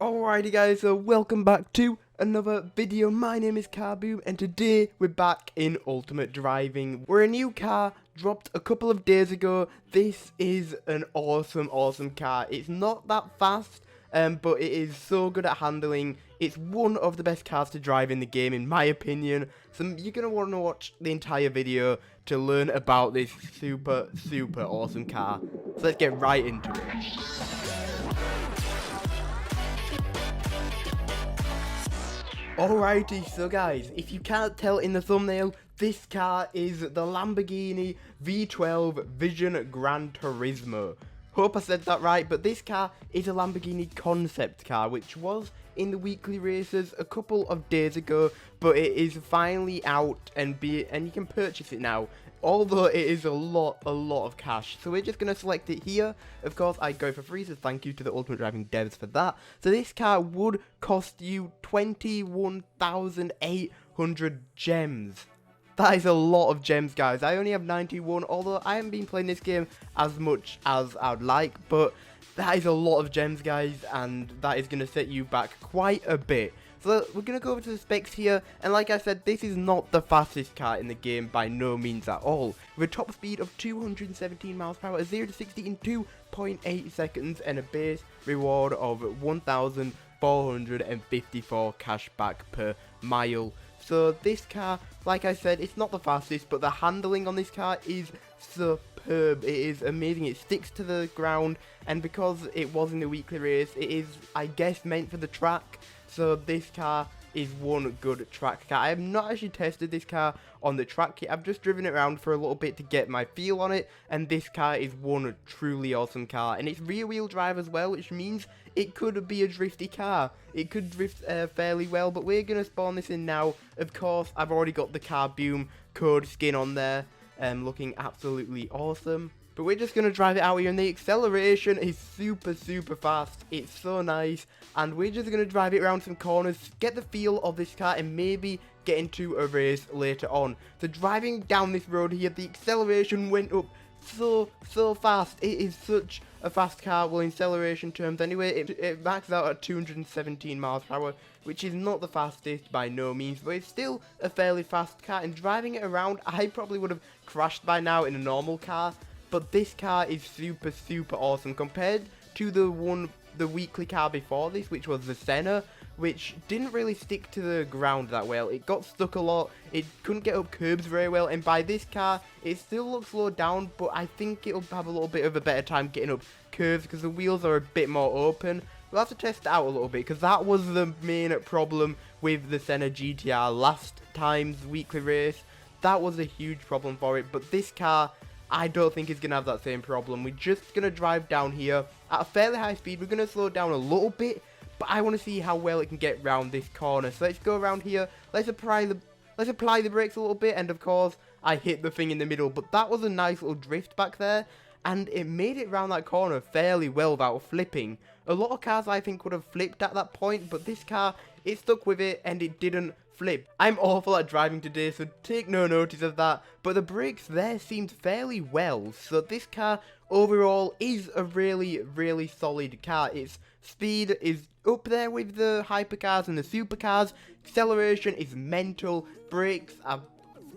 Alrighty guys, so welcome back to another video. My name is Carboom and today we're back in Ultimate Driving, where a new car dropped a couple of days ago. This is an awesome car. It's not that fast, but it is so good at handling. It's one of the best cars to drive in the game in my opinion. So you're going to want to watch the entire video to learn about this super awesome car. So let's get right into it. Alrighty, so guys, if you can't tell in the thumbnail, this car is the Lamborghini V12 Vision Gran Turismo. Hope I said that right, but this car is a Lamborghini concept car, which was in the weekly races a couple of days ago, but it is finally out and you can purchase it now. Although it is a lot of cash. So we're just going to select it here. Of course, I go for free, so thank you to the Ultimate Driving devs for that. So this car would cost you 21,800 gems. That is a lot of gems, guys. I only have 91, although I haven't been playing this game as much as I'd like. But that is a lot of gems, guys, and that is going to set you back quite a bit. So we're going to go over to the specs here, and like I said, this is not the fastest car in the game by no means at all. With a top speed of 217 miles per hour, a 0 to 60 in 2.8 seconds, and a base reward of 1,454 cash back per mile. So this car, like I said, it's not the fastest, but the handling on this car is superb. It is amazing. It sticks to the ground, and because it was in the weekly race, it is, I guess, meant for the track. So this car is one good track car. I have not actually tested this car on the track yet. I've just driven it around for a little bit to get my feel on it, and this car is one truly awesome car. And it's rear wheel drive as well, which means it could be a drifty car. It could drift fairly well, but we're going to spawn this in now. Of course, I've already got the Carboom code skin on there, looking absolutely awesome. But we're just going to drive it out here, and the acceleration is super fast. It's so nice, and we're just going to drive it around some corners, get the feel of this car, and maybe get into a race later on. So driving down this road here, the acceleration went up so fast. It is such a fast car, well, in acceleration terms anyway. It maxes out at 217 miles per hour, which is not the fastest by no means, but it's still a fairly fast car, and driving it around, I probably would have crashed by now in a normal car. But this car is super awesome compared to the weekly car before this, which was the Senna, which didn't really stick to the ground that well. It got stuck a lot, it couldn't get up curbs very well, and by this car, it still looks slowed down, but I think it'll have a little bit of a better time getting up curves because the wheels are a bit more open. We'll have to test it out a little bit, because that was the main problem with the Senna GTR last time's weekly race. That was a huge problem for it, but this car, I don't think it's going to have that same problem. We're just going to drive down here at a fairly high speed. We're going to slow down a little bit, but I want to see how well it can get round this corner. So let's go around here. Let's apply the brakes a little bit, and of course, I hit the thing in the middle. But that was a nice little drift back there, and it made it round that corner fairly well without flipping. A lot of cars, I think, would have flipped at that point, but this car, it stuck with it, and it didn't flip. I'm awful at driving today, so take no notice of that, but the brakes there seemed fairly well. So this car overall is a really solid car. Its speed is up there with the hypercars and the supercars, acceleration is mental, brakes are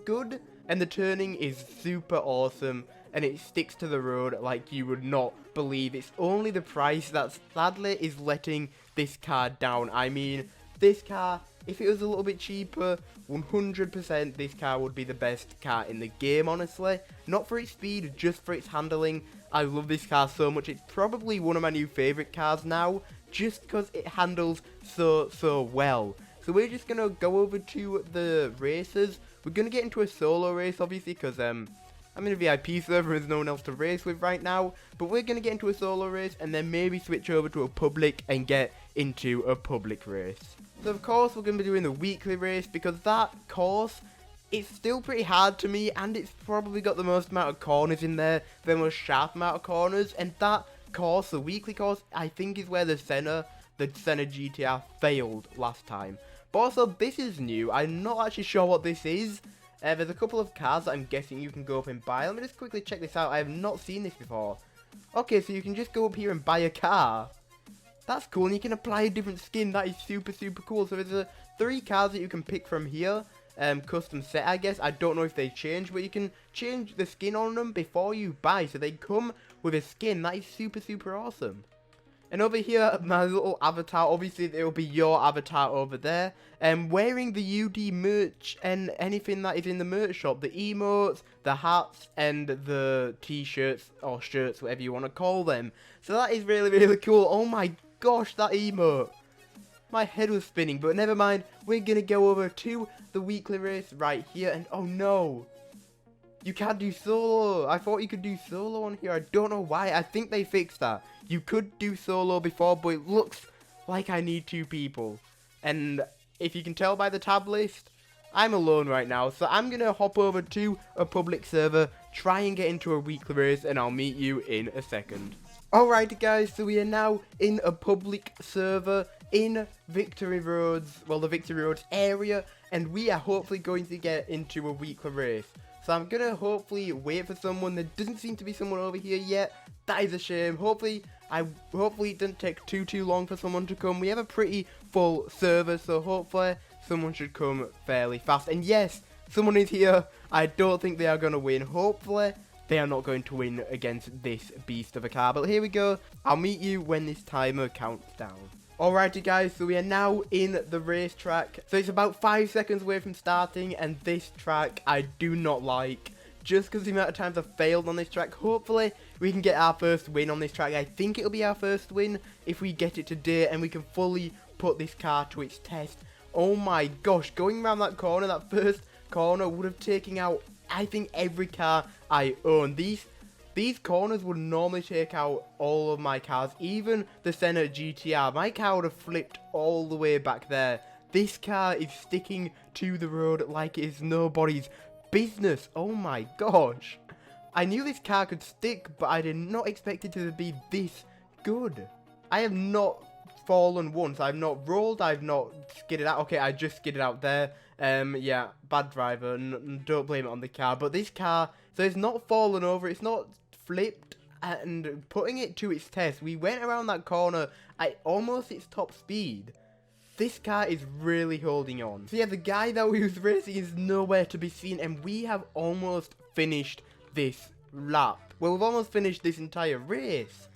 good, and the turning is super awesome, and it sticks to the road like you would not believe. It's only the price that sadly is letting this car down. I mean, this car, if it was a little bit cheaper, 100% this car would be the best car in the game, honestly. Not for its speed, just for its handling. I love this car so much. It's probably one of my new favourite cars now, just because it handles so well. So we're just going to go over to the races. We're going to get into a solo race, obviously, because I'm in a VIP server, there's no one else to race with right now. But we're going to get into a solo race, and then maybe switch over to a public and get into a public race. So of course we're going to be doing the weekly race, because that course, it's still pretty hard to me, and it's probably got the most amount of corners in there, the most sharp amount of corners, and that course, the weekly course, I think is where the Senna GTR failed last time. But also, this is new. I'm not actually sure what this is. There's a couple of cars that I'm guessing you can go up and buy. Let me just quickly check this out. I have not seen this before. Okay, so you can just go up here and buy a car. That's cool, and you can apply a different skin. That is super, super cool. So there's 3 cars that you can pick from here. Custom set, I guess. I don't know if they change, but you can change the skin on them before you buy. So they come with a skin. That is super, super awesome. And over here, my little avatar, obviously there will be your avatar over there. Wearing the UD merch and anything that is in the merch shop. The emotes, the hats, and the t-shirts, or shirts, whatever you want to call them. So that is really, really cool. Oh my gosh, that emote. My head was spinning, but never mind. We're going to go over to the weekly race right here. And oh no, you can't do solo. I thought you could do solo on here. I don't know why. I think they fixed that. You could do solo before, but it looks like I need 2 people. And if you can tell by the tab list, I'm alone right now. So I'm going to hop over to a public server, try and get into a weekly race, and I'll meet you in a second. Alright guys, so we are now in a public server in Victory Roads, well, the Victory Roads area, and we are hopefully going to get into a weekly race. So I'm going to hopefully wait for someone. There doesn't seem to be someone over here yet. That is a shame. Hopefully it doesn't take too long for someone to come. We have a pretty full server, so hopefully someone should come fairly fast. And yes, someone is here. I don't think they are going to win. Hopefully they are not going to win against this beast of a car. But here we go. I'll meet you when this timer counts down. Alrighty guys, so we are now in the racetrack. So it's about 5 seconds away from starting, and this track I do not like. Just because the amount of times I've failed on this track. Hopefully we can get our first win on this track. I think it'll be our first win if we get it today and we can fully put this car to its test. Oh my gosh, going around that corner, that first corner would have taken out, I think, every car I own. These corners would normally take out all of my cars, even the Senna GTR. My car would have flipped all the way back there. This car is sticking to the road like it is nobody's business. Oh my gosh. I knew this car could stick, but I did not expect it to be this good. I have not fallen once. I've not rolled. I've not skidded out. Okay, I just skidded out there. Yeah, bad driver. Don't blame it on the car. But this car, so it's not fallen over. It's not flipped, and putting it to its test. We went around that corner at almost its top speed. This car is really holding on. So yeah, the guy that we was racing is nowhere to be seen, and we have almost finished this lap. Well, we've almost finished this entire race.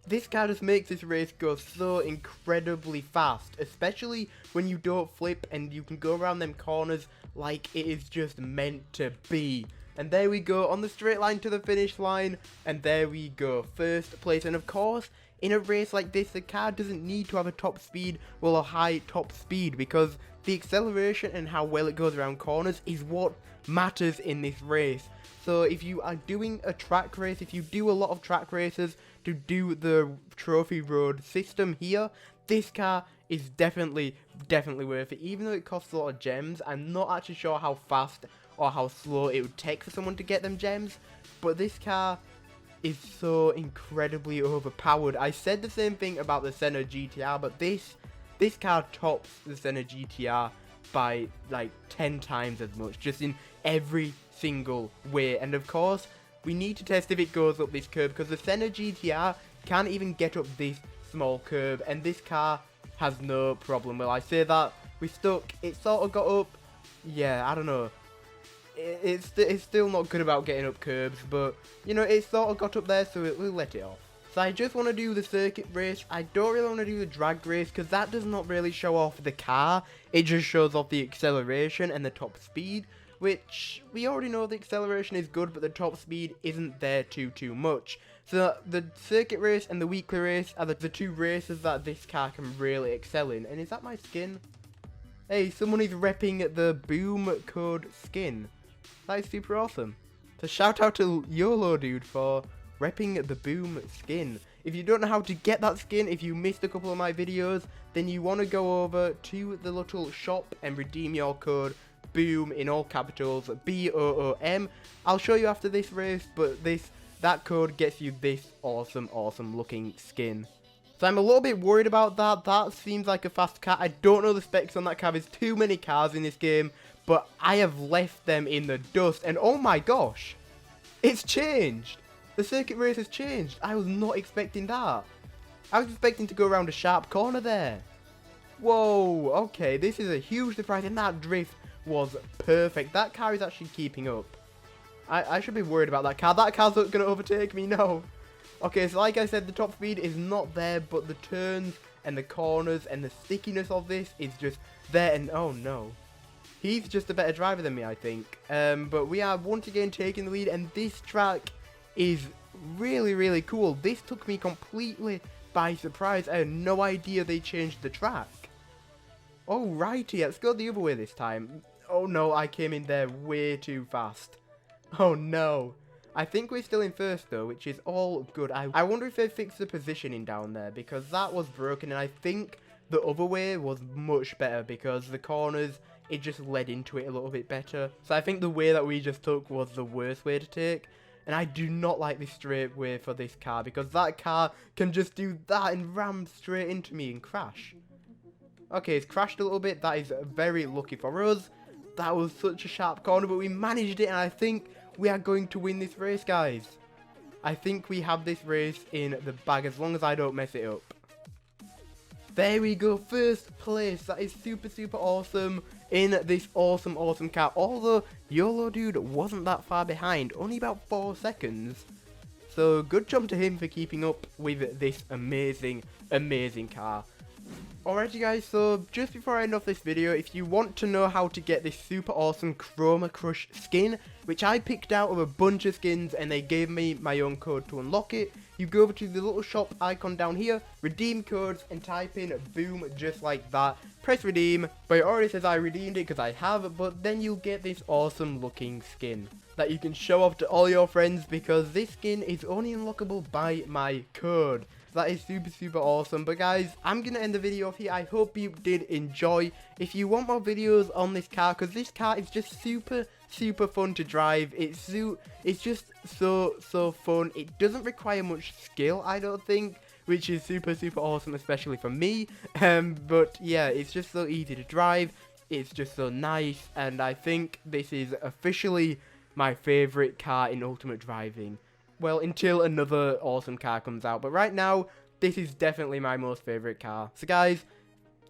This car just makes this race go so incredibly fast, especially when you don't flip and you can go around them corners like it is just meant to be. And there we go, on the straight line to the finish line, and there we go, first place. And of course, in a race like this, the car doesn't need to have a top speed, well, a high top speed, because the acceleration and how well it goes around corners is what matters in this race. So if you are doing a track race, if you do a lot of track races to do the trophy road system here, this car is definitely worth it. Even though it costs a lot of gems, I'm not actually sure how fast or how slow it would take for someone to get them gems, but this car is so incredibly overpowered. I said the same thing about the Senna GTR, but this car tops the Senna GTR by like 10 times as much, just in every single way. And of course, we need to test if it goes up this curb, because the Senna GTR can't even get up this small curb, and this car has no problem. Well, I say that, we stuck, it sort of got up, yeah, I don't know. It's still not good about getting up curbs, but, you know, it sort of got up there, so we'll let it off. So I just want to do the circuit race. I don't really want to do the drag race, because that does not really show off the car. It just shows off the acceleration and the top speed, which we already know the acceleration is good, but the top speed isn't there too much. So the circuit race and the weekly race are the 2 races that this car can really excel in. And is that my skin? Hey, someone is repping the Boom code skin. That is super awesome. So shout out to YOLO dude for repping the Boom skin. If you don't know how to get that skin, if you missed a couple of my videos, then you want to go over to the little shop and redeem your code BOOM in all capitals, BOOM. I'll show you after this race, but that code gets you this awesome looking skin. So I'm a little bit worried about that. That seems like a fast car. I don't know the specs on that car. There's too many cars in this game, but I have left them in the dust. And oh my gosh, it's changed. The circuit race has changed. I was not expecting that. I was expecting to go around a sharp corner there. Whoa, okay, this is a huge surprise, and that drift was perfect. That car is actually keeping up. I should be worried about that car. That car's not going to overtake me, no. Okay, so like I said, the top speed is not there, but the turns and the corners and the stickiness of this is just there, and oh no. He's just a better driver than me, I think. But we are once again taking the lead, and this track is really, really cool. This took me completely by surprise. I had no idea they changed the track. Alrighty, let's go the other way this time. Oh no, I came in there way too fast. Oh no. I think we're still in first though, which is all good. I wonder if they fixed the positioning down there, because that was broken, and I think the other way was much better because the corners, it just led into it a little bit better. So I think the way that we just took was the worst way to take. And I do not like this straight way for this car, because that car can just do that and ram straight into me and crash. Okay, it's crashed a little bit. That is very lucky for us. That was such a sharp corner, but we managed it, and I think we are going to win this race, guys. I think we have this race in the bag as long as I don't mess it up. There we go, first place. That is super, super awesome in this awesome, awesome car. Although YOLO Dude wasn't that far behind, only about 4 seconds. So good job to him for keeping up with this amazing, amazing car. Alrighty guys, so just before I end off this video, if you want to know how to get this super awesome Chroma Crush skin, which I picked out of a bunch of skins and they gave me my own code to unlock it, you go over to the little shop icon down here, redeem codes, and type in boom just like that, press redeem, but it already says I redeemed it because I have, but then you'll get this awesome looking skin that you can show off to all your friends, because this skin is only unlockable by my code. That is super, super awesome. But guys, I'm going to end the video off here. I hope you did enjoy. If you want more videos on this car, because this car is just super, super fun to drive. It's just so fun. It doesn't require much skill, I don't think, which is super, super awesome, especially for me. But yeah, it's just so easy to drive. It's just so nice. And I think this is officially my favorite car in Ultimate Driving. Well, until another awesome car comes out. But right now, this is definitely my most favorite car. So guys,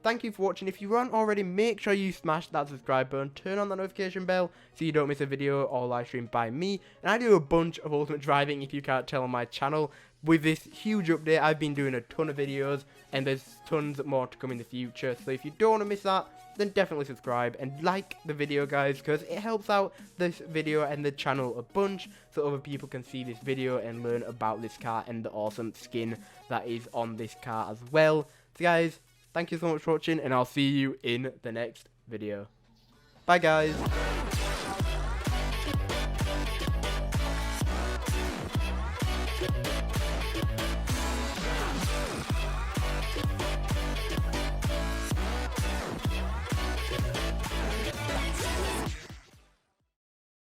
thank you for watching. If you aren't already, make sure you smash that subscribe button. Turn on the notification bell so you don't miss a video or live stream by me. And I do a bunch of Ultimate Driving, if you can't tell, on my channel. With this huge update, I've been doing a ton of videos. And there's tons more to come in the future. So if you don't want to miss that, then definitely subscribe and like the video, guys, because it helps out this video and the channel a bunch, so other people can see this video and learn about this car and the awesome skin that is on this car as well. So guys, thank you so much for watching, and I'll see you in the next video. Bye guys.